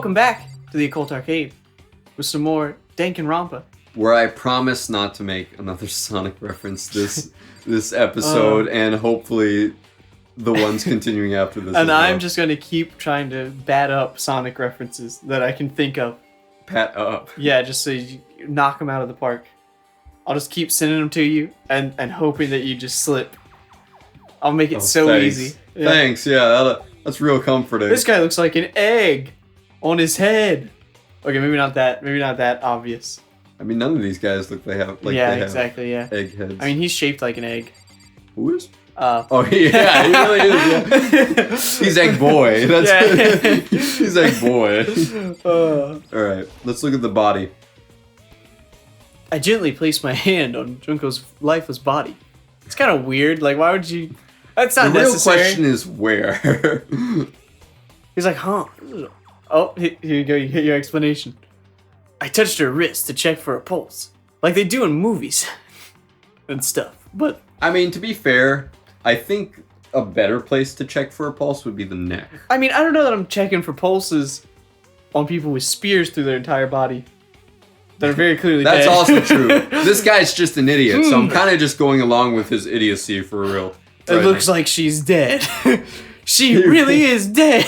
welcome back to the Occult Arcade with some more Danganronpa. Where I promise not to make another Sonic reference this episode, and hopefully the ones continuing after this. And I'm just going to keep trying to bat up Sonic references that I can think of. Pat up. Yeah, just so you knock them out of the park. I'll just keep sending them to you and hoping that you just slip. I'll make it thanks. easy. Yeah. Thanks, yeah, that's real comforting. This guy looks like an egg on his head. Okay, maybe not that obvious. I mean, none of these guys look they have yeah, exactly, yeah. egg heads. I mean, he's shaped like an egg. Who is? Oh yeah, he really is. Yeah. He's egg boy. That's he's egg boy. All right, let's look at the body. I gently placed my hand on Junko's lifeless body. It's kind of weird. Like, why would you? That's not necessary. The real question is where. He's like, huh? Oh, here you go. You get your explanation. I touched her wrist to check for a pulse, like they do in movies and stuff. But I mean, to be fair, I think a better place to check for a pulse would be the neck. I mean, I don't know that I'm checking for pulses on people with spears through their entire body that are very clearly That's dead. also true. This guy's just an idiot, so I'm kind of just going along with his idiocy for real. It looks like she's dead. She really is dead.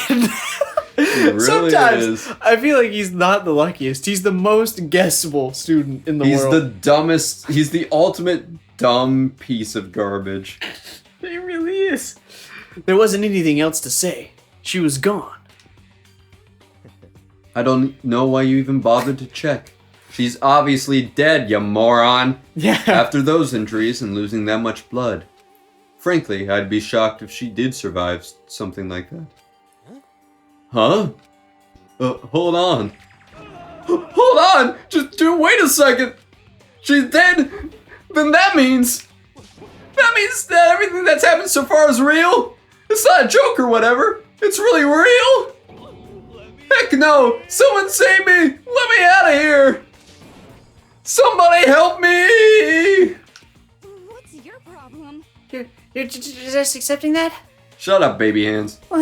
Really Sometimes is. I feel like he's not the luckiest. He's the most guessable student in the world. He's the dumbest. He's the ultimate dumb piece of garbage. He really is. There wasn't anything else to say. She was gone. I don't know why you even bothered to check. She's obviously dead, you moron. Yeah. After those injuries and losing that much blood. Frankly, I'd be shocked if she did survive something like that. Huh? Hold on. Hold on! Just wait a second! She's dead? Then that means that everything that's happened so far is real? It's not a joke or whatever. It's really real? Heck no! Someone save me! Let me out of here! Somebody help me! What's your problem? You're just accepting that? Shut up, baby hands. What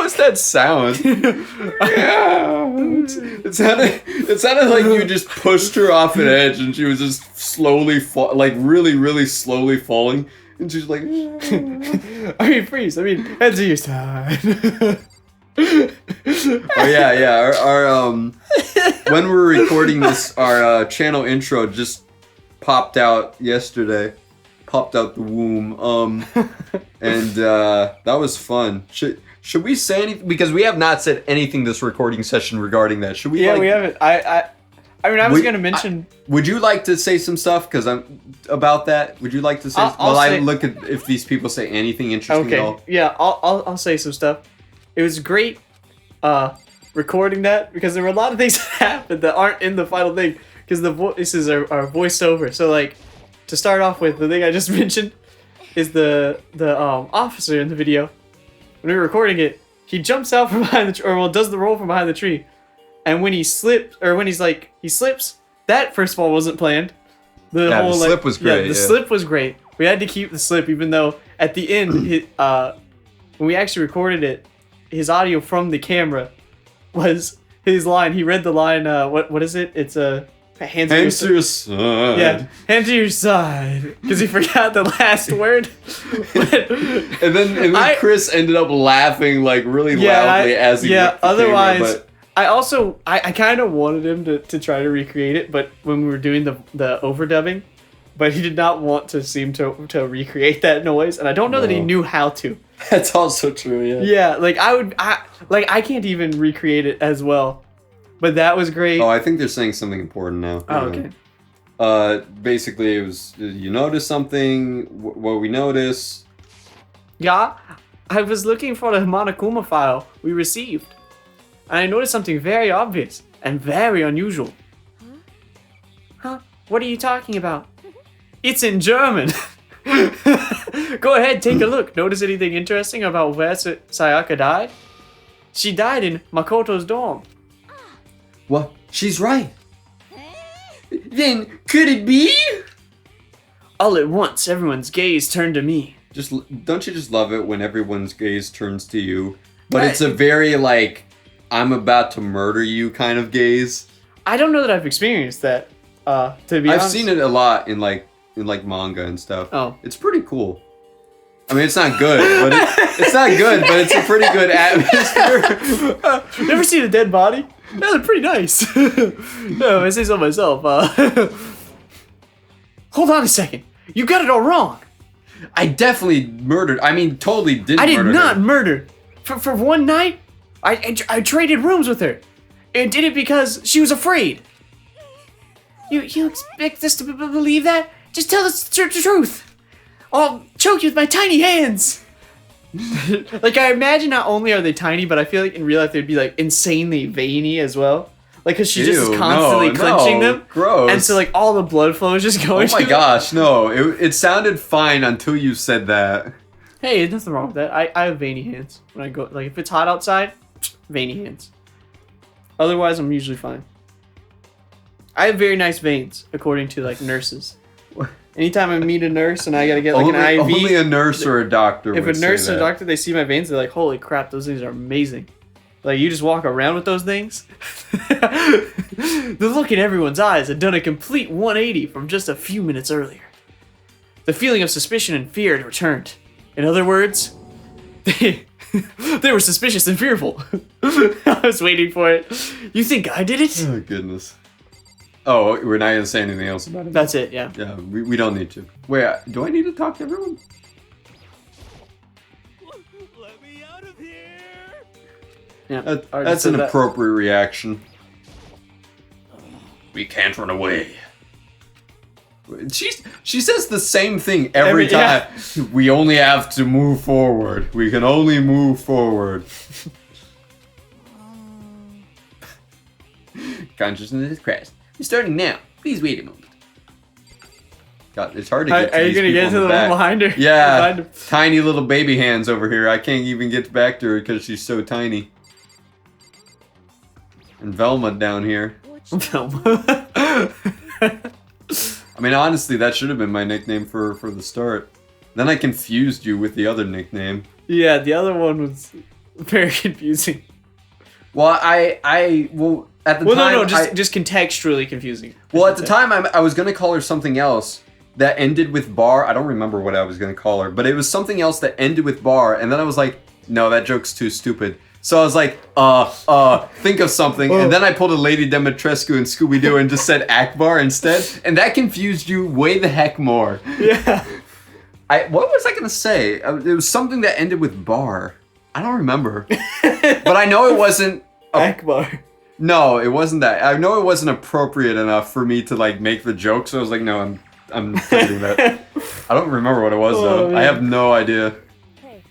was that sound? Yeah. It sounded like you just pushed her off an edge and she was just slowly really slowly falling, and she's like I mean, freeze. I mean, head to your side. Oh yeah. Our when we're recording this, our channel intro just popped out yesterday. Popped out the womb. And that was fun. Should we say anything? Because we have not said anything this recording session regarding that. Should we? Yeah, we haven't. I mean, I was gonna mention. Would you like to say some stuff? Because I'm about that. Would you like to say? I look at if these people say anything interesting at all. Okay. Yeah, I'll say some stuff. It was great recording that because there were a lot of things that happened that aren't in the final thing because the voices are voiceover. So like, to start off with, the thing I just mentioned is the officer in the video. When we were recording it, he jumps out from behind the tree, does the roll from behind the tree, and when he slips, that first of all wasn't planned. The slip was great. Yeah, the slip was great. We had to keep the slip, even though at the end, when we actually recorded it, his audio from the camera was his line. He read the line. What is it? It's a. Hands to your side. Yeah, hand to your side. Because he forgot the last word. and then Chris ended up laughing like really loudly as he looked at the otherwise, camera, I kind of wanted him to try to recreate it, but when we were doing the overdubbing, but he did not want to seem to recreate that noise, and I don't know that he knew how to. That's also true, yeah. Yeah, like I can't even recreate it as well. But that was great. Oh, I think they're saying something important now. Oh, okay. Basically, it was, you notice something? What we notice? Yeah, I was looking for the Monokuma file we received. And I noticed something very obvious and very unusual. Huh? What are you talking about? It's in German. Go ahead, take a look. Notice anything interesting about where Sayaka died? She died in Makoto's dorm. What? She's right. Then, could it be? All at once, everyone's gaze turned to me. Don't you just love it when everyone's gaze turns to you? But it's a very, like, I'm about to murder you kind of gaze. I don't know that I've experienced that, to be honest. I've seen it a lot in manga and stuff. Oh. It's pretty cool. I mean, it's not good, but it's not good, but it's a pretty good atmosphere. Never seen a dead body? Yeah, they're pretty nice. No, if I say so myself. Hold on a second. You got it all wrong. I definitely murdered. I mean, totally did murder I did not her. murder. For one night, I traded rooms with her. And did it because she was afraid. You expect us to believe that? Just tell us the truth. I'll choke you with my tiny hands. Like, I imagine not only are they tiny, but I feel like in real life they'd be like insanely veiny as well. Like, cause she just is Ew, constantly clenching them. Gross. And so like all the blood flow is just going Oh my to gosh, no. It sounded fine until you said that. Hey, there's nothing wrong with that. I have veiny hands when I go. Like, if it's hot outside, veiny hands. Otherwise, I'm usually fine. I have very nice veins, according to like nurses. Anytime I meet a nurse and I gotta get like an IV, only a nurse or a doctor if would a nurse say or a that. doctor, they see my veins, they're like, "Holy crap, those things are amazing!" Like, you just walk around with those things. The look in everyone's eyes had done a complete 180 from just a few minutes earlier. The feeling of suspicion and fear had returned. In other words, they were suspicious and fearful. I was waiting for it. You think I did it? Oh, goodness. Oh, we're not going to say anything else about it? That's it, yeah. Yeah, we don't need to. Wait, do I need to talk to everyone? Let me out of here! Yeah, That's already an said that. appropriate reaction. We can't run away. She says the same thing every time. Yeah. We only have to move forward. We can only move forward. Consciousness has crashed. We're starting now. Please wait a moment. God, it's hard to get to Are you these gonna people get in to the back. one behind her? Yeah, Behind her? tiny little baby hands over here. I can't even get back to her because she's so tiny. And Velma down here. Velma. I mean, honestly, that should have been my nickname for the start. Then I confused you with the other nickname. Yeah, the other one was very confusing. Well, well, at the Well, time, no, just contextually confusing. well, at the time, I was gonna call her something else that ended with bar. I don't remember what I was gonna call her, but it was something else that ended with bar, and then I was like, no, that joke's too stupid. So I was like, think of something, and then I pulled a Lady Dimitrescu and Scooby-Doo and just said Akbar instead, and that confused you way the heck more. Yeah. What was I gonna say? It was something that ended with bar. I don't remember, but I know it wasn't. Akbar. No, it wasn't that. I know it wasn't appropriate enough for me to like make the joke, so I was like, no, I'm forgetting that. I don't remember what it was though. Oh, I man. have no idea. Hey,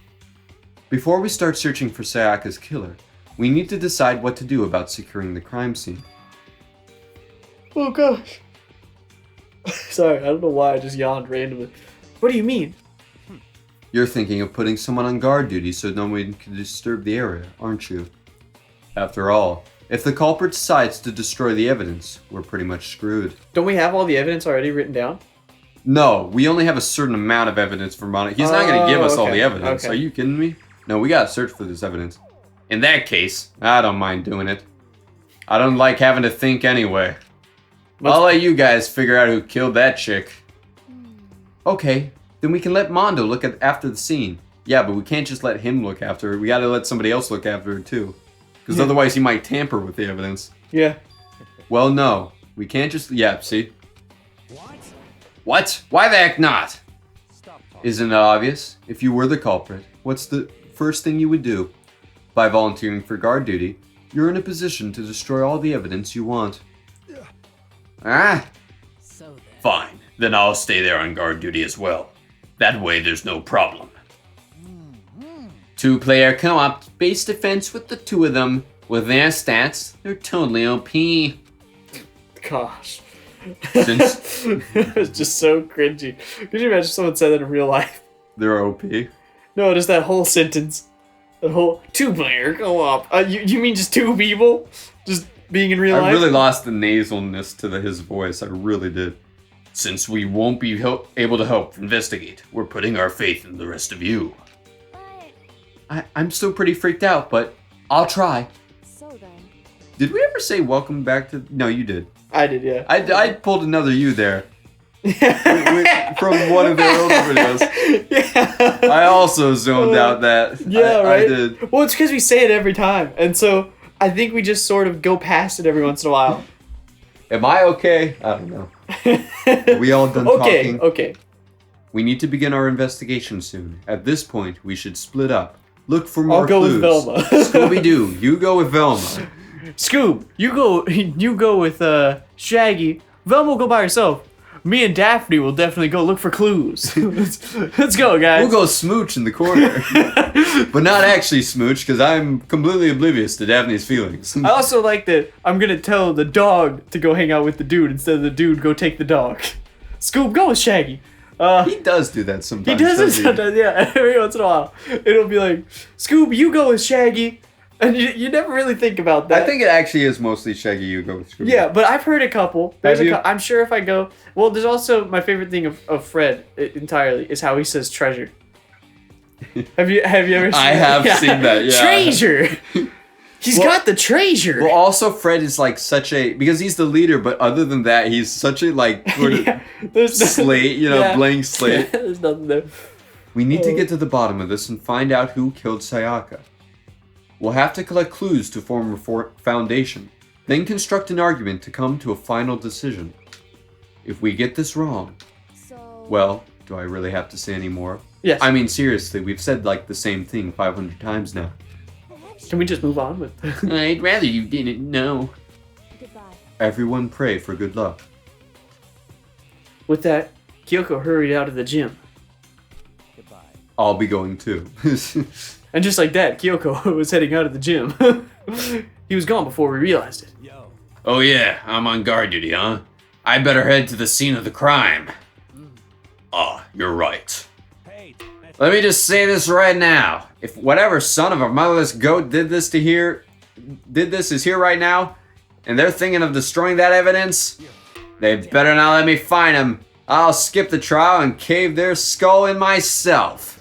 Before we start searching for Sayaka's killer, we need to decide what to do about securing the crime scene. Oh gosh. Sorry, I don't know why I just yawned randomly. What do you mean? You're thinking of putting someone on guard duty so no one can disturb the area, aren't you? After all, if the culprit decides to destroy the evidence, we're pretty much screwed. Don't we have all the evidence already written down? No, we only have a certain amount of evidence for Monica. He's not going to give us all okay, the evidence. okay. Are you kidding me? No, we got to search for this evidence. In that case, I don't mind doing it. I don't like having to think anyway. I'll let you guys figure out who killed that chick. Okay, then we can let Mondo look after the scene. Yeah, but we can't just let him look after her. We gotta let somebody else look after her too. Because otherwise he might tamper with the evidence. Yeah. Well, no. We can't just... Yeah, see? What? What? Why the heck not? Stop talking. Isn't it obvious? If you were the culprit, what's the first thing you would do? By volunteering for guard duty, you're in a position to destroy all the evidence you want. Ah, so then. fine. Then I'll stay there on guard duty as well. That way there's no problem. Two-player co-op base defense with the two of them. With their stats, they're totally OP. Gosh. Since It's just so cringy. Could you imagine if someone said that in real life? they're OP. No, just that whole sentence. That whole two-player co-op. You mean just two people? Just being in real I life? really lost the nasalness to his voice. I really did. Since we won't be able to help investigate, we're putting our faith in the rest of you. But I'm still pretty freaked out, but I'll try. So then. Did we ever say welcome back to... No, you did. I did, yeah. I pulled another you there. From one of their older videos. Yeah. I also zoned out that. Yeah, right? I did. Well, it's because we say it every time. And so I think we just sort of go past it every once in a while. Am I okay? I don't know. Are we all done talking? Okay. We need to begin our investigation soon. At this point, we should split up. Look for more I'll go clues. with Velma. Scooby-Doo, you go with Velma. Scoob, you go with Shaggy. Velma will go by herself. Me and Daphne will definitely go look for clues. let's go, guys. We'll go smooch in the corner. But not actually smooch, because I'm completely oblivious to Daphne's feelings. I also like that I'm gonna tell the dog to go hang out with the dude instead of the dude go take the dog. Scoob, go with Shaggy. He does do that He sometimes. does it doesn't he? sometimes, yeah. Every once in a while, it'll be like, Scoob, you go with Shaggy, and you never really think about that. I think it actually is mostly Shaggy you go with Scooby. Yeah, but I've heard a couple. Have you? I'm sure if I go, well, there's also my favorite thing of Fred entirely is how he says treasure. Have you ever? I have seen that, yeah. Treasure. He's Well- got the treasure. Well, also Fred is like such a, because he's the leader, but other than that, he's such a like sort of Yeah, there's no- slate, yeah. blank slate. There's nothing there. We need to get to the bottom of this and find out who killed Sayaka. We'll have to collect clues to form a foundation, then construct an argument to come to a final decision. If we get this wrong, So. well, do I really have to say any more? Yes. I mean, seriously, we've said like the same thing 500 times now. Can we just move on with? I'd rather you didn't know. Goodbye. Everyone pray for good luck. With that, Kyoko hurried out of the gym, Goodbye. I'll be going too. and just like that, Kyoko was heading out of the gym. He was gone before we realized it. Yo. Oh yeah, I'm on guard duty, huh? I better head to the scene of the crime. Ah, you're right. Hey. That's Let me just say this right now. If whatever son of a motherless goat did this is here right now, and they're thinking of destroying that evidence, they better not let me find him. I'll skip the trial and cave their skull in myself.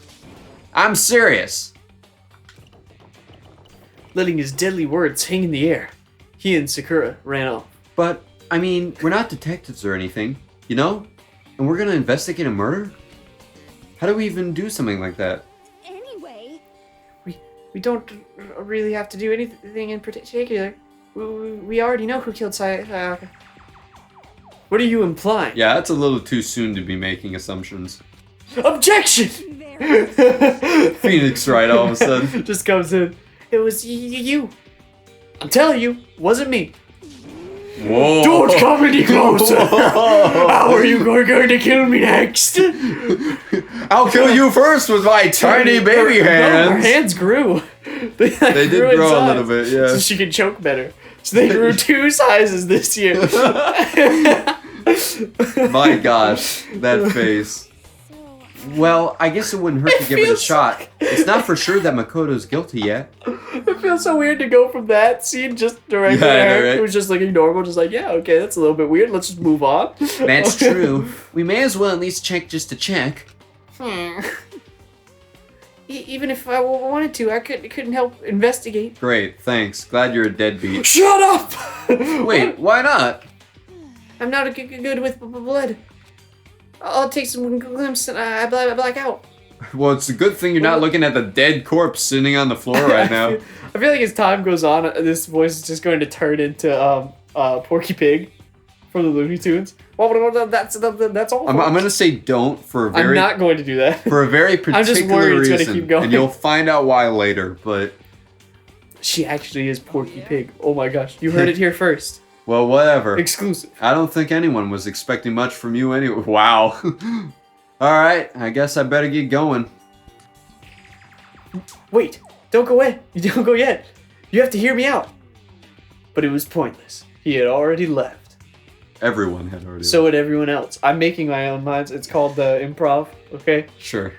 I'm serious. Letting his deadly words hang in the air, he and Sakura ran off. But, I mean, we're not detectives or anything, you know? And we're gonna investigate a murder? How do we even do something like that? Anyway. We don't really have to do anything in particular. We already know who killed Sayaka. What are you implying? Yeah, that's a little too soon to be making assumptions. Objection! There. Phoenix right all of a sudden. Just comes in. It was you. I'm telling you, wasn't me. Whoa. Don't come any closer. How are you going to kill me next? I'll kill you first with my tiny baby No, her hands. hands grew. They They did grew in grow a size, little bit, yeah. So she could choke better. So they grew 2 sizes this year. My gosh, that face. So. Well, I guess it wouldn't hurt to It give it a feels- shot. It's not for sure that Makoto's guilty yet. It feels so weird to go from that scene just directly Yeah, I to know, her. right? It was just looking normal, just like, yeah, okay, that's a little bit weird. Let's just move on. That's true. We may as well at least check just to check. Even if I wanted to, I couldn't help investigate. Great, thanks. Glad you're a deadbeat. Shut up! Wait, why not? I'm not good with blood. I'll take some glimpse and I black out. Well, it's a good thing you're not looking at the dead corpse sitting on the floor right now. I feel like as time goes on, this voice is just going to turn into Porky Pig from the Looney Tunes. Well, that's all. I'm gonna say don't for a I'm very not going to do that. for a very particular I'm just worried it's reason, gonna keep going. and you'll find out why later. But She actually is Porky Pig. Oh my gosh, you heard it here first. well, whatever. Exclusive. I don't think anyone was expecting much from you anyway. Wow. All right, I guess I better get going. Wait, don't go yet. You don't go yet. You have to hear me out. But it was pointless. He had already left. Everyone had already. So had everyone else. I'm making my own lines. It's called the improv, okay? Sure.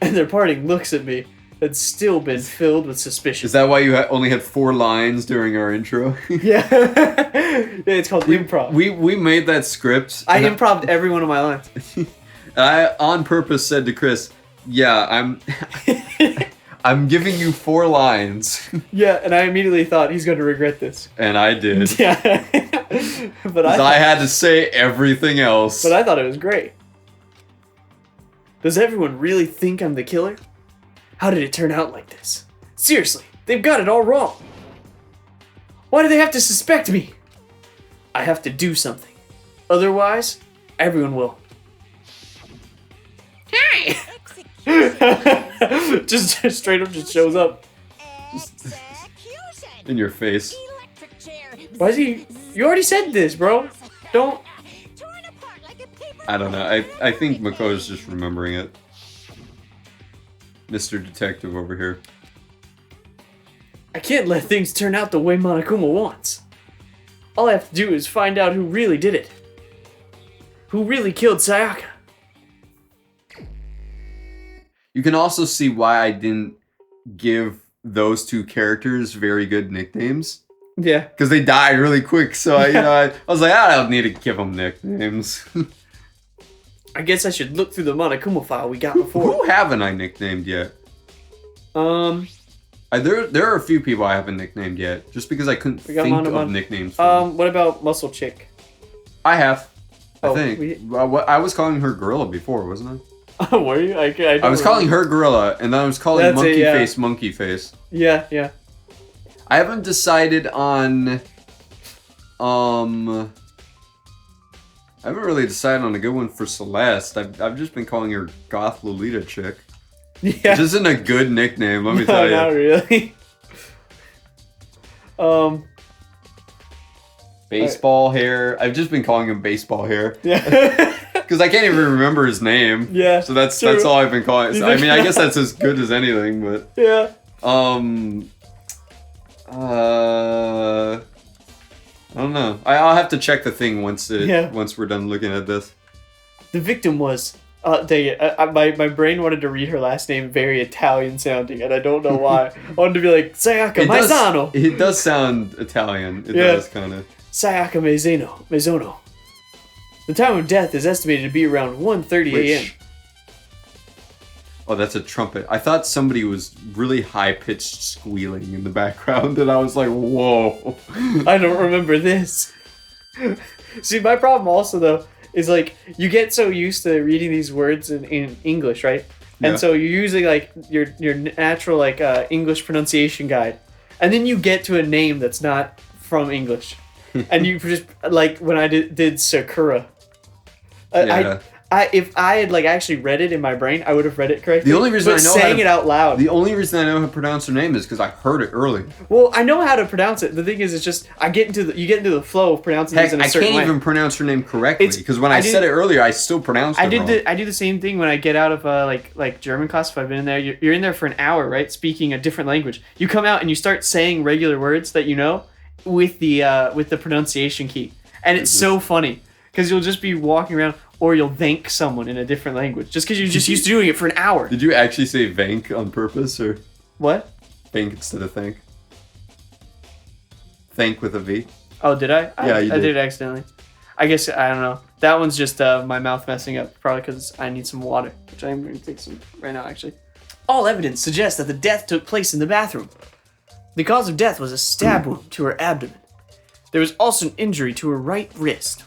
And their parting looks at me had still been filled with suspicion. Is that why you only had 4 lines during our intro? Yeah. Yeah, it's called improv. we made that script. I and improved every one of my lines. I on purpose said to Chris, "Yeah, I'm giving you 4 lines. Yeah, and I immediately thought he's going to regret this. And I did. Yeah. But 'Cause I had to say everything else. But I thought it was great. Does everyone really think I'm the killer? How did it turn out like this? Seriously, they've got it all wrong. Why do they have to suspect me? I have to do something. Otherwise, everyone will. Hi! just straight up just shows up. In your face. Why is he... You already said this, bro. Don't... I don't know. I think Makoto's just remembering it. Mr. Detective over here. I can't let things turn out the way Monokuma wants. All I have to do is find out who really did it. Who really killed Sayaka. You can also see why I didn't give those 2 characters very good nicknames. Yeah. Because they died really quick, so I was like, I don't need to give them nicknames. I guess I should look through the Monokuma file we got before. Who haven't I nicknamed yet? There are a few people I haven't nicknamed yet, just because I couldn't think of nicknames. What about Muscle Chick? I have. Oh, I think. I was calling her Gorilla before, wasn't Oh, were you? I was calling her Gorilla, and then I was calling That's Monkey it, yeah. Face Monkey Face. Yeah, yeah. I haven't decided on. I haven't really decided on a good one for Celeste. I've just been calling her Goth Lolita Chick. Yeah. Which isn't a good nickname, let me No, tell you. not really. Baseball hair. I've just been calling him Baseball Hair. Yeah. Because I can't even remember his name. Yeah, So that's true. all I've been calling. I mean, I guess that's as good as anything, but Yeah. I don't know. I'll have to check the thing once we're done looking at this. The victim was... dang it. My brain wanted to read her last name very Italian sounding, and I don't know why. I wanted to be like, Sayaka Maizano! It does sound Italian. It does, kind of. Sayaka Maizono. The time of death is estimated to be around 1:30 a.m. Oh, that's a trumpet. I thought somebody was really high-pitched squealing in the background, and I was like, whoa. I don't remember this. See, my problem also, though, is like, you get so used to reading these words in English, right? And Yeah. so you're using, like, your natural, like, English pronunciation guide. And then you get to a name that's not from English. And you just, like, when I did Sakura. Yeah. If I had, like, actually read it in my brain, I would have read it correctly. The only reason but I know saying it out loud. The only reason I know how to pronounce her name is because I heard it early. Well, I know how to pronounce it. The thing is, it's just you get into the flow of pronouncing things Heck, in a I certain can't way. even pronounce her name correctly It's- because when I I did- said it earlier, I still pronounced it wrong. I do the same thing when I get out of like German class. If I've been in there, you're in there for an hour, right? Speaking a different language. You come out and you start saying regular words that you know with the pronunciation key, and it's so funny because you'll just be walking around or you'll thank someone in a different language just because you're just used to doing it for an hour. Did you actually say vank on purpose or What? thank instead of thank? Thank with a V. Oh, did I? Yeah, you I did. did accidentally. I guess I don't know. That one's just my mouth messing up, probably because I need some water, which I'm going to take some right now, actually. All evidence suggests that the death took place in the bathroom. The cause of death was a stab wound to her abdomen. There was also an injury to her right wrist.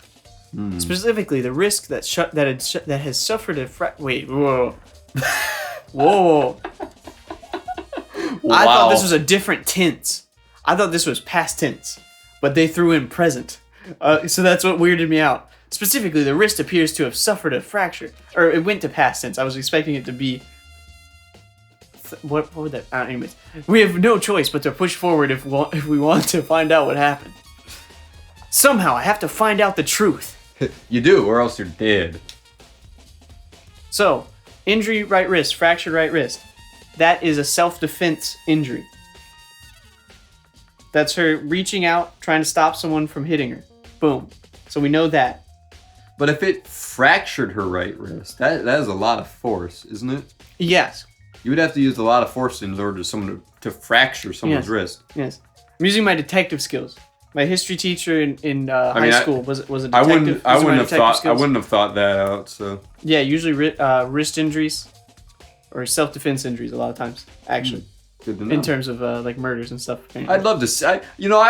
Specifically, the wrist that has suffered a wait, whoa, whoa. I thought this was a different tense. I thought this was past tense, but they threw in present. So that's what weirded me out. Specifically, the wrist appears to have suffered a fracture, or it went to past tense. I was expecting it to be. What would that? Anyways, we have no choice but to push forward if we want to find out what happened. Somehow, I have to find out the truth. You do, or else you're dead. So, injury right wrist, fractured right wrist. That is a self-defense injury. That's her reaching out, trying to stop someone from hitting her. Boom. So we know that. But if it fractured her right wrist, that is a lot of force, isn't it? Yes. You would have to use a lot of force in order to fracture someone's Yes. wrist. Yes. I'm using my detective skills. My history teacher in high school was a detective. I Those are my wouldn't have detective thought. I skills. wouldn't have thought that out. So Yeah, usually wrist injuries or self-defense injuries a lot of times, actually, Good to know. in terms of like murders and stuff. I'd love to see. I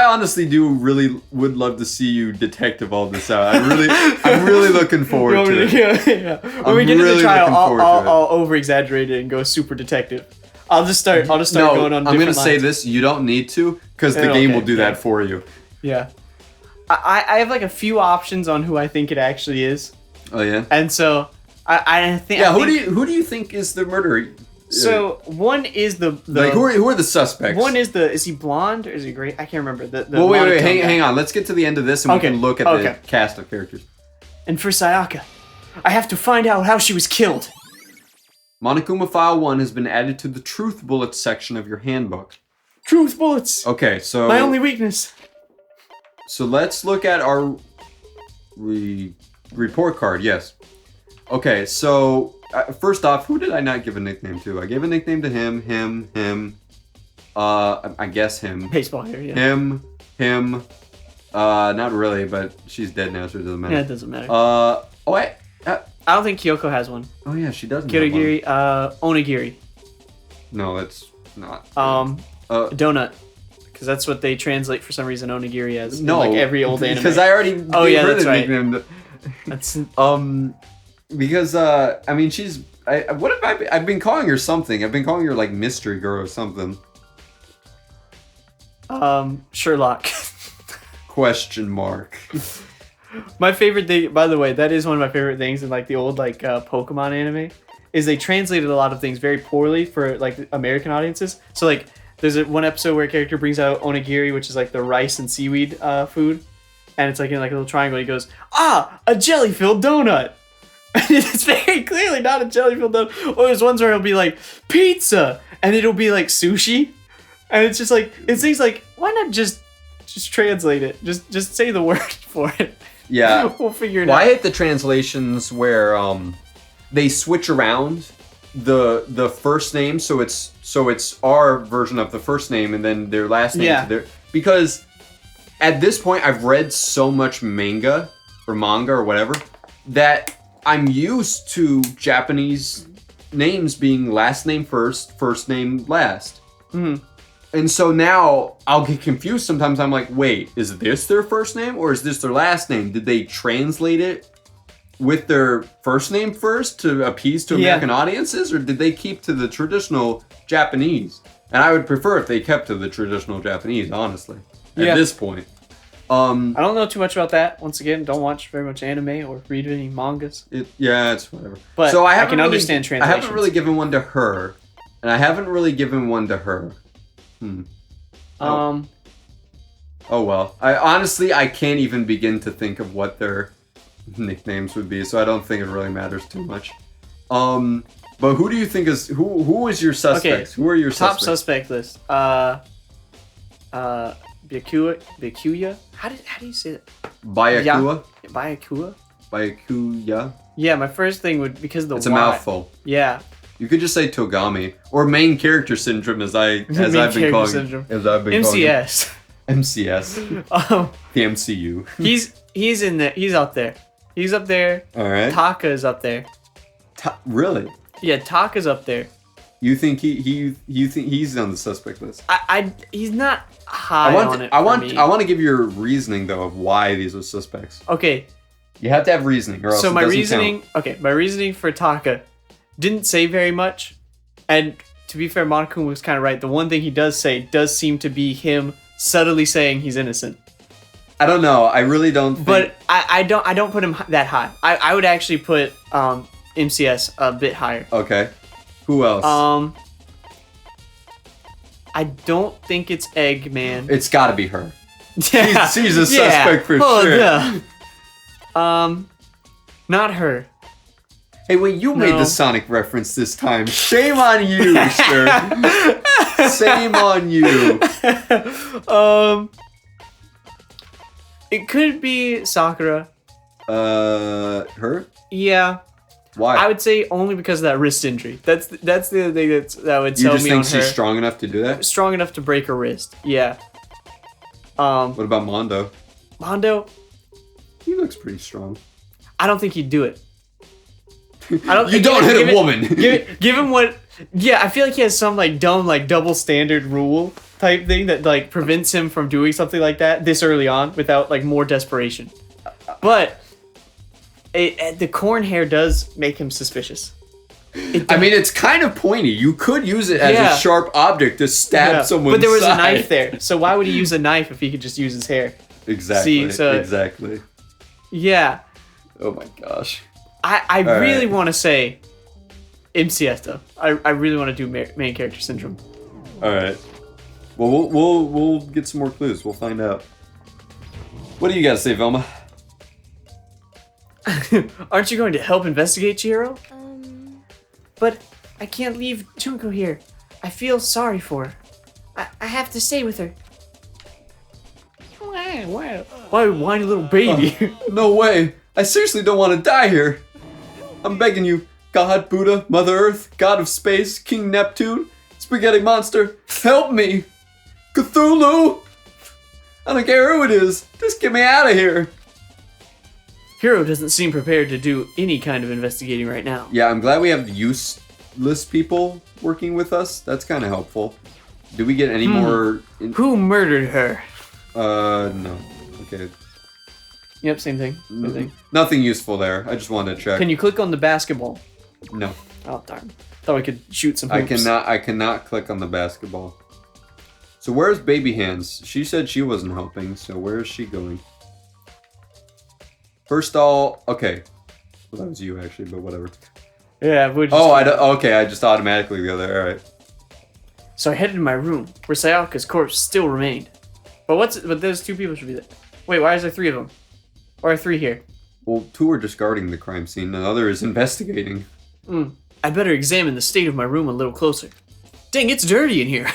honestly would love to see you detective all this out. I'm really looking forward to it. Yeah. When we get really to the trial, looking forward to it. I'll over exaggerate it and go super detective. I'll just start going on. I'm different gonna say lines. this. You don't need to, because the game will do that for you. Yeah. I have like a few options on who I think it actually is, Oh yeah. and so I think. Yeah. I think, Who do you think is the murderer? So one is the Like who are the suspects? one is he blonde or is he gray? I can't remember. The Well, wait, monotone guy. hang on. Let's get to the end of this and Okay, we can look at okay. the cast of characters. And for Sayaka, I have to find out how she was killed. Monokuma File 1 has been added to the Truth Bullets section of your handbook. Truth bullets. Okay, so My only weakness. So let's look at our report card. Yes. Okay, so first off, who did I not give a nickname to? I gave a nickname to him. I guess him. Baseball hair. Yeah. Him. Not really, but she's dead now, so it doesn't matter. Yeah, it doesn't matter. Oh wait. I don't think Kyoko has one. Oh yeah, she doesn't. have one. Kirigiri, Onigiri, No, that's not. donut, because that's what they translate for some reason Onigiri as. No, in like every old anime. because I already. Oh, gave yeah, her that's the right. nickname. That's Because I mean, she's. What have I been? I've been calling her something. I've been calling her like Mystery Girl or something. Sherlock. Question mark. My favorite thing, by the way, that is one of my favorite things in like the old like Pokemon anime, is they translated a lot of things very poorly for like American audiences. So like, there's one episode where a character brings out onigiri, which is like the rice and seaweed food, and it's like in like a little triangle. He goes, a jelly-filled donut. And it's very clearly not a jelly-filled donut. Or there's ones where it'll be like pizza, and it'll be like sushi, and it's just like it seems like why not just translate it? Just say the word for it. Yeah. We'll figure it Well, I out. hate the translations where they switch around the first name, so it's our version of the first name and then their last name to their, because at this point I've read so much manga or whatever that I'm used to Japanese names being last name first name last. Mm-hmm. And so now I'll get confused sometimes. I'm like, wait, is this their first name or is this their last name? Did they translate it with their first name first to appease to American audiences, or did they keep to the traditional Japanese? And I would prefer if they kept to the traditional Japanese, honestly, at this point. I don't know too much about that. Once again, don't watch very much anime or read any mangas. It's whatever. But so I can understand translations. I haven't really given one to her, and I haven't really given one to her. Oh well. I can't even begin to think of what their nicknames would be, so I don't think it really matters too much. But who do you think is who is your suspects? Okay, who are your top suspects? suspect list? Byakuya. How do you say that? Byakuya? Byakuya. Yeah, my first thing would because of the It's a Y. mouthful. Yeah. You could just say Togami or main character syndrome, as I've been calling. MCS. MCS. The MCU. He's in there. He's up there. He's up there. All right. Taka is up there. Really? Yeah, Taka's up there. You think you think he's on the suspect list? He's not high on it. I want to give you your reasoning though of why these are suspects. Okay. You have to have reasoning, or else So it my doesn't reasoning. count. Okay, my reasoning for Taka didn't say very much, and to be fair, Monokuma was kind of right. The one thing he does say does seem to be him subtly saying he's innocent. I don't know. I really don't. Think... But I don't put him that high. I would actually put MCS a bit higher. Okay. Who else? I don't think it's Eggman. It's got to be her. Yeah. She's a suspect for sure. Yeah. Not her. Hey, wait, you made the Sonic reference this time. Shame on you, sir. Shame on you. It could be Sakura. Her? Yeah. Why? I would say only because of that wrist injury. That's the other thing that would you tell just me think on her. she's strong enough to do that? Strong enough to break her wrist. Yeah. What about Mondo? Mondo, He looks pretty strong. I don't think he'd do it. I don't. You don't hit a woman. Given what Yeah, I feel like he has some like dumb like double standard rule type thing that like prevents him from doing something like that this early on without like more desperation. But the corn hair does make him suspicious. I mean, it's kind of pointy. You could use it as a sharp object to stab someone. But there was a knife there, so why would he use a knife if he could just use his hair? Exactly. See, so, exactly. Yeah. Oh my gosh. I really want to say MCS though. I really want to do main character syndrome. All right. Well, we'll get some more clues. We'll find out. What do you got to say, Velma? Aren't you going to help investigate, Chihiro? But I can't leave Junko here. I feel sorry for her. I have to stay with her. Why, whiny little baby? No way. I seriously don't want to die here. I'm begging you, God, Buddha, Mother Earth, God of Space, King Neptune, Spaghetti Monster, help me. Cthulhu! I don't care who it is. Just get me out of here. Hiro doesn't seem prepared to do any kind of investigating right now. Yeah, I'm glad we have useless people working with us. That's kind of helpful. Do we get any more? Who murdered her? No. Okay. Yep, same thing. Same thing. Nothing useful there. I just wanted to check. Can you click on the basketball? No. Oh darn! Thought we could shoot some. I hoops. cannot click on the basketball. So where's Baby Hands? She said she wasn't helping. So where is she going? First all, okay. Well, that was you actually, but whatever. Yeah, we're just. Okay. I just automatically go there. All right. So I headed to my room, where Sayaka's corpse still remained. But those two people should be there. Wait, why is there three of them? Why are three here? Well, two are discarding the crime scene, and the other is investigating. I better examine the state of my room a little closer. Dang, it's dirty in here.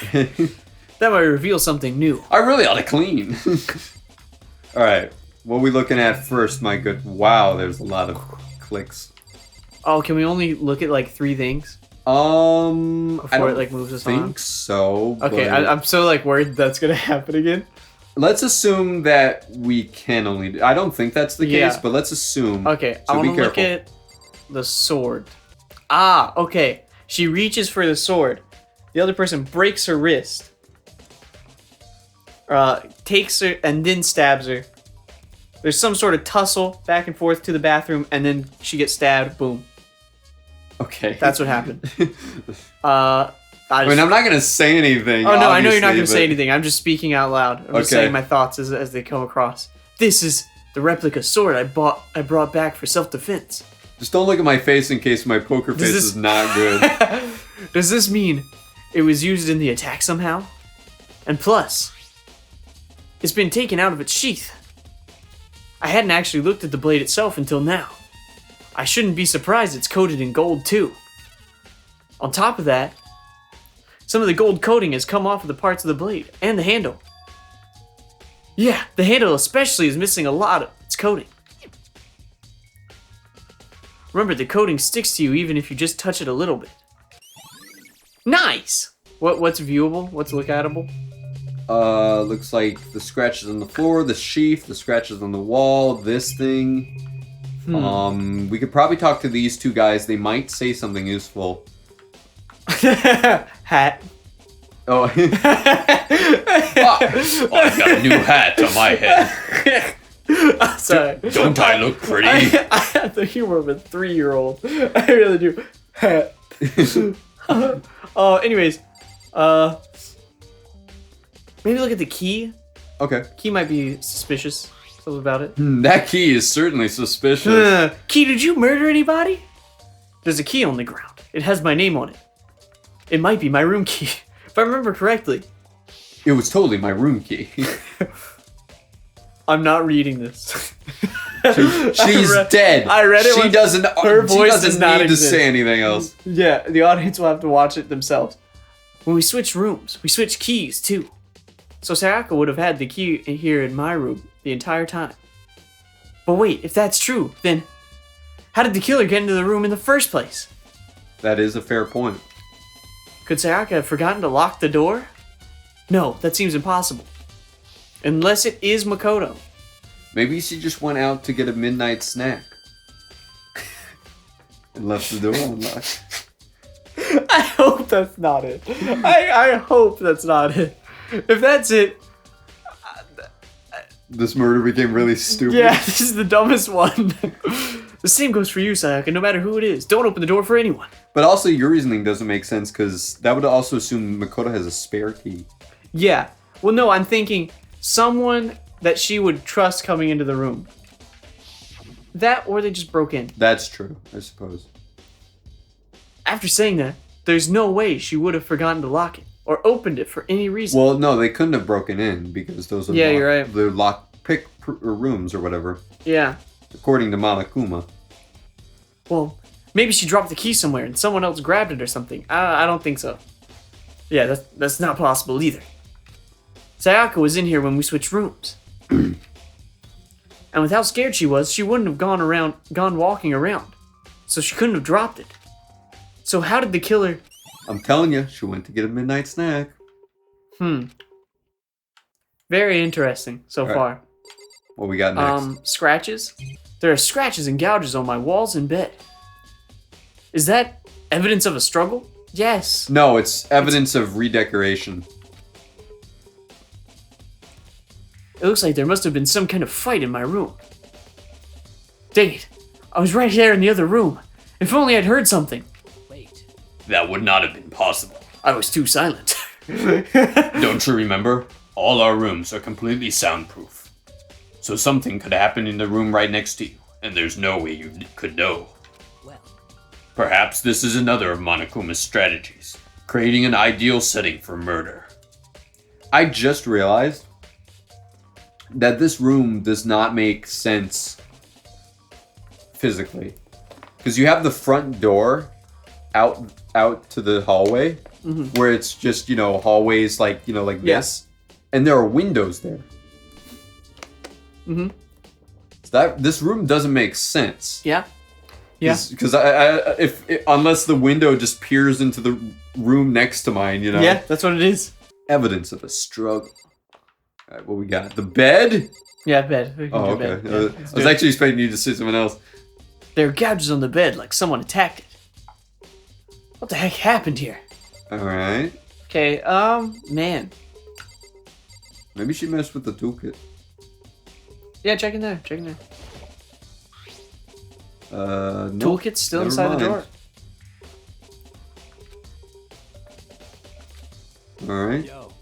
That might reveal something new. I really ought to clean. All right. What are we looking at first, my good? Wow, there's a lot of clicks. Oh, can we only look at like three things? I Before don't it like moves us on? think so. Okay, but I'm so like worried that's gonna happen again. let's assume that we can only. I don't think that's the case, but let's assume. Okay, so I be want to look careful. at the sword. Ah, okay. She reaches for the sword. The other person breaks her wrist. Takes her and then stabs her. There's some sort of tussle back and forth to the bathroom, and then she gets stabbed. Boom. Okay. That's what happened. I mean, I'm not gonna say anything. Oh no, I know you're not obviously, gonna say anything. I'm just speaking out loud. I'm just Okay. saying my thoughts as they come across. This is the replica sword I brought back for self-defense. Just don't look at my face in case my poker face is not good. Does this mean it was used in the attack somehow? And plus, it's been taken out of its sheath. I hadn't actually looked at the blade itself until now. I shouldn't be surprised it's coated in gold too. On top of that, some of the gold coating has come off of the parts of the blade and the handle. Yeah, the handle especially is missing a lot of its coating. Remember, the coating sticks to you even if you just touch it a little bit. Nice! What's viewable? What's look atable? Looks like the scratches on the floor, the sheath, the scratches on the wall, this thing. We could probably talk to these two guys. They might say something useful. Hat. Oh. I've got a new hat on my head. Sorry. Don't I look pretty? I have the humor of a 3-year-old. I really do. Hat. Anyways. Maybe look at the key. Okay. Key might be suspicious. Something about it. That key is certainly suspicious. Key, did you murder anybody? There's a key on the ground. It has my name on it. It might be my room key, if I remember correctly. It was totally my room key. I'm not reading this. She's dead. I read it. She doesn't. Her she voice doesn't does not need to exist. say anything else. Yeah, the audience will have to watch it themselves. When we switched rooms, we switched keys too. So Sayaka would have had the key here in my room the entire time. But wait, if that's true, then how did the killer get into the room in the first place? That is a fair point. Could Sayaka have forgotten to lock the door? No, that seems impossible. Unless it is Makoto. Maybe she just went out to get a midnight snack. And left the door unlocked. I hope that's not it. I hope that's not it. If that's it, This murder became really stupid. yeah, this is the dumbest one. The same goes for you, Sayaka, no matter who it is. Don't open the door for anyone. But also, your reasoning doesn't make sense because that would also assume Makoto has a spare key. Yeah. Well, no, I'm thinking someone that she would trust coming into the room. That, or they just broke in. That's true, I suppose. After saying that, there's no way she would have forgotten to lock it or opened it for any reason. Well, no, they couldn't have broken in because those are Yeah, you're right. They're locked pick rooms or whatever, Yeah. according to Monokuma. Well, maybe she dropped the key somewhere and someone else grabbed it or something. I don't think so. Yeah, that's not possible either. Sayaka was in here when we switched rooms. And with how scared she was, she wouldn't have gone walking around. So she couldn't have dropped it. So how did the killer... I'm telling you, she went to get a midnight snack. Very interesting so All right. far. What we got next? Scratches? There are scratches and gouges on my walls and bed. Is that evidence of a struggle? Yes. No, it's evidence of redecoration. It looks like there must have been some kind of fight in my room. Dang it. I was right there in the other room. If only I'd heard something. Wait. That would not have been possible. I was too silent. Don't you remember? All our rooms are completely soundproof. So something could happen in the room right next to you, and there's no way you could know. Well. Perhaps this is another of Monokuma's strategies, creating an ideal setting for murder. I just realized that this room does not make sense physically. Because you have the front door out to the hallway, where it's just, hallways like this. And there are windows there. So this room doesn't make sense. Yeah. Yeah. Because unless the window just peers into the room next to mine, Yeah, that's what it is. Evidence of a struggle. All right, what we got? The bed? Yeah, bed. We can Oh, do okay. bed. Yeah, I let's was do it. actually expecting you to say something else. There are gouges on the bed like someone attacked it. What the heck happened here? All right. Okay, man. Maybe she messed with the toolkit. Yeah, check in there. Check in there. Nope, Toolkit's still never inside mind. the door. All right. Yo.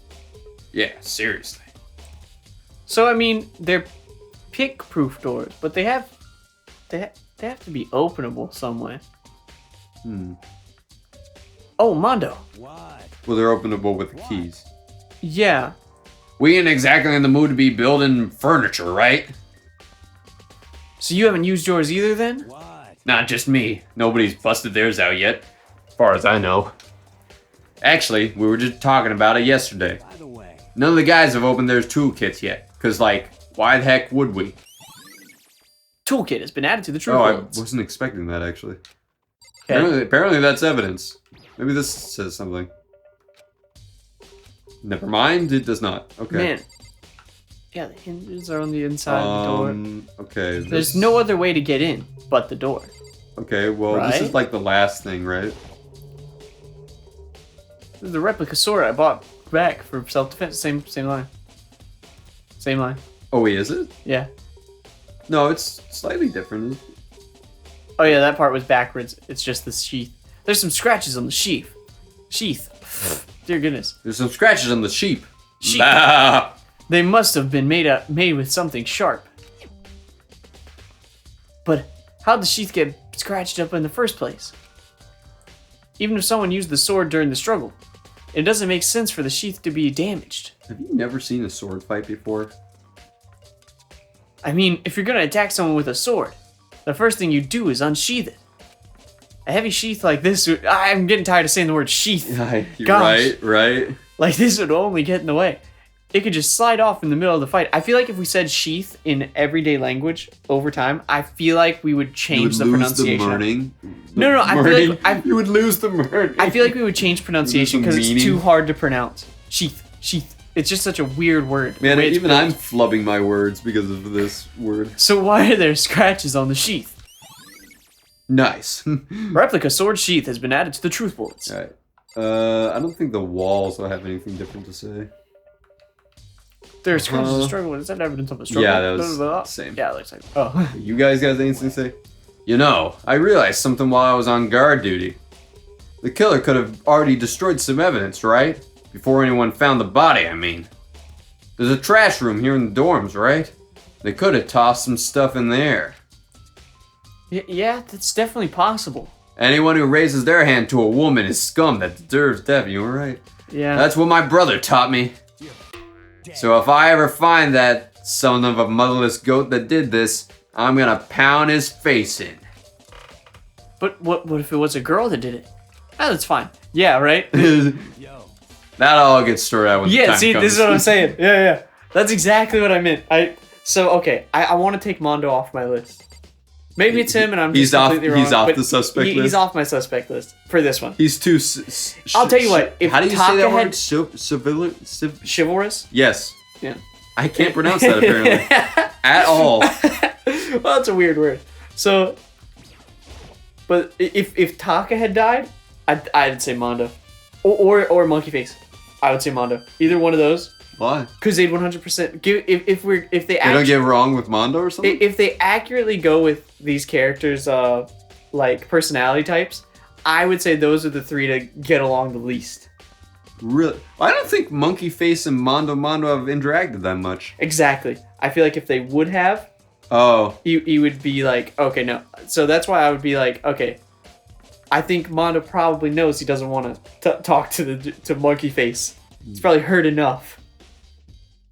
Yeah, seriously. So I mean, they're pick-proof doors, but they have to be openable some way. Oh, Mondo. What? Well, they're openable with the keys. Yeah. We ain't exactly in the mood to be building furniture, right? So you haven't used yours either, then? What? Not just me. Nobody's busted theirs out yet, as far as I know. Actually, we were just talking about it yesterday. By the way. None of the guys have opened their toolkits yet, because, why the heck would we? Toolkit has been added to the true Oh, I builds. wasn't expecting that, actually. Okay. Apparently that's evidence. Maybe this says something. Never mind, it does not. Okay. Man. Yeah, the hinges are on the inside of the door. Okay. There's no other way to get in but the door. Okay, well, this is Right? the last thing, right? This is the replica sword I bought back for self-defense. Same line. Same line. Oh, wait, is it? Yeah. No, it's slightly different. Oh yeah, that part was backwards. It's just the sheath. There's some scratches on the sheath. Dear goodness. There's some scratches on the sheep. Sheep. Bah! They must have been made with something sharp. But how'd the sheath get scratched up in the first place? Even if someone used the sword during the struggle, it doesn't make sense for the sheath to be damaged. Have you never seen a sword fight before? I mean, if you're gonna attack someone with a sword, the first thing you do is unsheath it. A heavy sheath like this, I'm getting tired of saying the word sheath. You're Gosh. right. Like this would only get in the way. It could just slide off in the middle of the fight. I feel like if we said sheath in everyday language over time, I feel like we would change the pronunciation. No, I feel like you would lose the murning. I feel like we would change pronunciation because it's meaning. too hard to pronounce. Sheath. It's just such a weird word. the Man, way it's even built. I'm flubbing my words because of this word. So why are there scratches on the sheath? Nice. Replica sword sheath has been added to the truth bullets. Alright. I don't think the walls will have anything different to say. There's scars of struggle. Is that evidence of a struggle? Yeah, that was the same. Yeah, it looks like. Oh. You guys got anything to say? You know, I realized something while I was on guard duty. The killer could have already destroyed some evidence, right? Before anyone found the body, I mean. There's a trash room here in the dorms, right? They could have tossed some stuff in there. Yeah, that's definitely possible. Anyone who raises their hand to a woman is scum that deserves death, you were right. Yeah. That's what my brother taught me. So if I ever find that son of a motherless goat that did this, I'm gonna pound his face in. But what if it was a girl that did it? Ah, that's fine. Yeah, right? Yo. That all gets sorted out when the Yeah, time see, comes. this is what I'm saying. Yeah. That's exactly what I meant. I want to take Mondo off my list. Maybe it's him and I'm just completely wrong. He's off but the suspect list. He's off my suspect list for this one. He's too. I'll tell you what, if how do you say Taka that had- word? Chivalrous? Yes. Yeah. I can't pronounce that apparently at all. Well, that's a weird word. So, but if Taka had died, I'd say Mondo, or Monkey Face. I would say Mondo. Either one of those, Why? because they'd 100% give if they They don't get wrong with Mondo or something. if they accurately go with these characters' like personality types, I would say those are the three to get along the least. Really? I don't think Monkey Face and Mondo have interacted that much. Exactly. I feel like if they would have, Oh. you would be like, okay, no. So that's why I would be like, okay, I think Mondo probably knows he doesn't want to talk to Monkey Face. He's probably heard enough.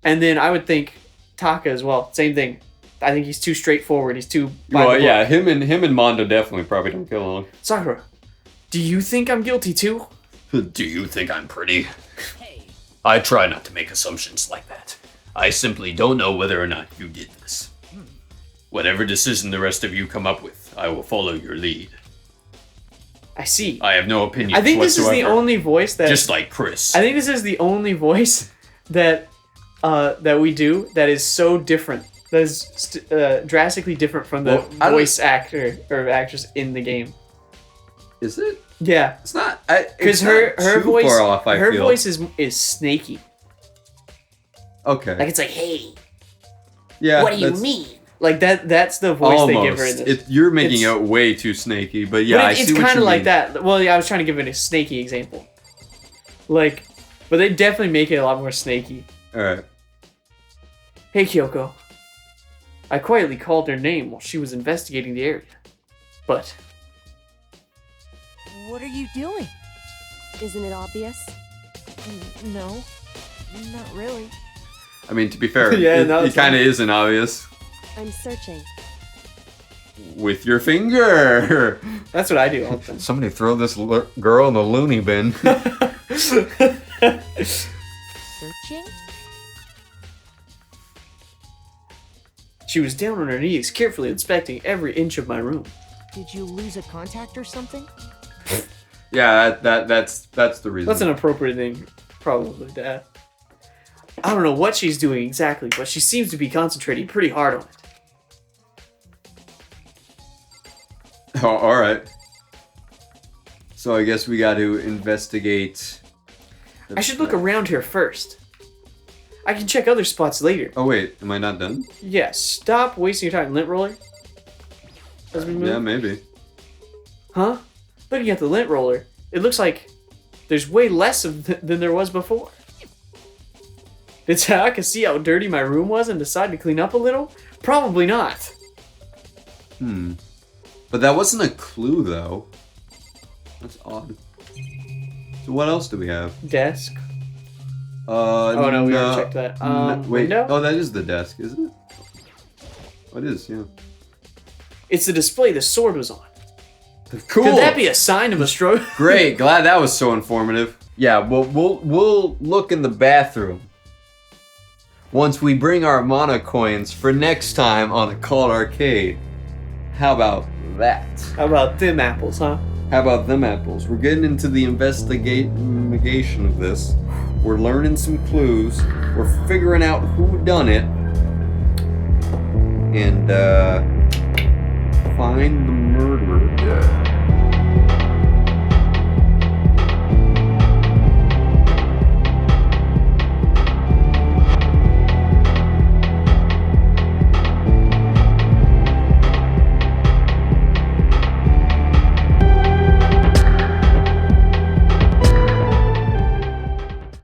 And then I would think Taka as well. Same thing. I think he's too straightforward. He's too. Well, yeah, him and Mondo definitely probably don't get along. Sakura, do you think I'm guilty too? Do you think I'm pretty? I try not to make assumptions like that. I simply don't know whether or not you did this. Whatever decision the rest of you come up with, I will follow your lead. I see. I have no opinion. I think this is the whatsoever. only voice that. Just like Chris. I think this is the only voice that that we do that is so different. That is drastically different from the Well, I don't- voice actor or actress in the game. Is it? Yeah, It's not. because Because her voice, far off, I her feel. voice is snaky. Okay. Like it's like, hey, Yeah. what do you that's mean? Like that's the voice they give her in this. You're making It's- it way too snaky, but yeah, But I it's see what kind you of like mean. that. Well, yeah, I was trying to give it a snaky example. Like, but they definitely make it a lot more snaky. All right. Hey, Kyoko. I quietly called her name while she was investigating the area. But What are you doing? Isn't it obvious? No, not really. I mean, to be fair, Yeah, no, it it's kind of fine. isn't obvious. I'm searching. With your finger. that's what I do all the time. Somebody throw this girl in the loony bin. Searching? She was down on her knees, carefully inspecting every inch of my room. Did you lose a contact or something? Yeah, that's the reason. That's an appropriate thing, probably, to add. I don't know what she's doing exactly, but she seems to be concentrating pretty hard on it. Oh, all right. So I guess we got to investigate. I should look around here first. I can check other spots later. Oh wait, am I not done? Yeah, stop wasting your time, lint roller. As we move. Yeah, maybe. Huh? Looking at the lint roller, it looks like there's way less than there was before. Did Taka see how dirty my room was and decide to clean up a little? Probably not. But that wasn't a clue, though. That's odd. So what else do we have? Desk. Oh no, we already checked that. Wait. Window? Oh, that is the desk, is it? Oh, it is. Yeah. It's the display the sword was on. Cool. Could that be a sign of a struggle? Great. Glad that was so informative. Yeah. We'll look in the bathroom once we bring our mana coins for next time on the Call Arcade. How about that? How about them apples, huh? How about them apples? We're getting into the investigation of this. We're learning some clues. We're figuring out who done it. And find the murderer.